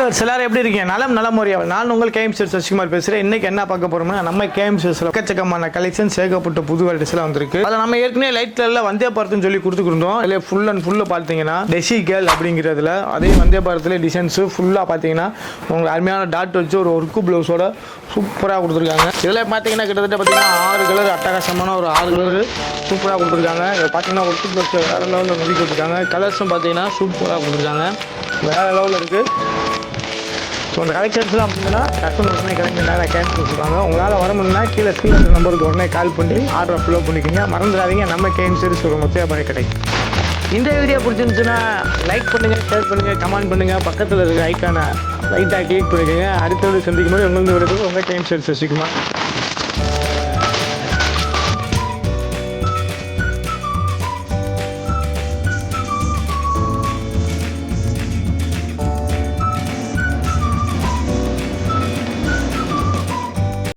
Viewers எல்லாரும் எப்படி இருக்கீங்க? நலம் முறையாவல். நான் உங்கள் கேஎம் ஸ்டோர்ஸ் சசிகுமார் பேசுகிறேன். இன்னைக்கு என்ன பார்க்க போறோம்னா, நம்ம கேஎம் ஸ்டோர்ஸ்ல எக்கச்சக்கமான கலெக்ஷன் ஏகப்பட்ட புது வெரைட்டிஸ்லாம் வந்திருக்கு. அதில் நம்ம ஏற்கனவே லைட் கலர்ல வந்தே பாரத்னு சொல்லி கொடுத்துருந்தோம். இல்லை ஃபுல் அண்ட் ஃபுல்லு பார்த்தீங்கன்னா டெசி கேர்ள் அப்படிங்கிறதுல அதே வந்தே பாரத்தில் டிசைன்ஸ் ஃபுல்லாக பார்த்தீங்கன்னா உங்களுக்கு அருமையான டாட் வச்சு ஒரு ஒர்க்கு ப்ளவுஸோட சூப்பராக கொடுத்துருக்காங்க. இதில் பார்த்தீங்கன்னா கிட்டத்தட்ட பார்த்தீங்கன்னா 6 கலர் அட்டகாசமான ஒரு 6 கலர் சூப்பராக கொடுத்துருக்காங்க. இதை பார்த்தீங்கன்னா ஒர்க்கு ப்ளவுஸ் வேறு லெவலில் முடிக்க கொடுத்துருக்காங்க. கலர்ஸும் பார்த்தீங்கன்னா சூப்பராக கொடுத்துருக்காங்க. வேறு லெவலில் இருக்குது. ஸோ அந்த கலெக்ஷன்ஸ்லாம் அப்படின்னா கஸ்டமர் உடனே கிடைக்கின்றன கேன்சல் சொல்கிறாங்க. உங்களால் வர முடியும்னா கீழே ஸ்க்ரீன் நம்பருக்கு உடனே கால் பண்ணி ஆர்டர் ஃபில் பண்ணிக்கோங்க. மறந்துடாதீங்க, நம்ம கேஎம் ஸ்டோர்ஸ் ஒரு மொத்தமாக கிடைக்கும். இந்த வீடியோ பிடிச்சிருந்துச்சுன்னா லைக் பண்ணுங்கள், ஷேர் பண்ணுங்கள், கமெண்ட் பண்ணுங்கள். பக்கத்தில் இருக்க ஐக்கானை லைட்டாக கிளிக் பண்ணிக்கோங்க. அடுத்தது சந்திக்கும் போது உங்களுக்கு உங்கள் கேஎம் ஸ்டோர்ஸ் சசிகுமார்.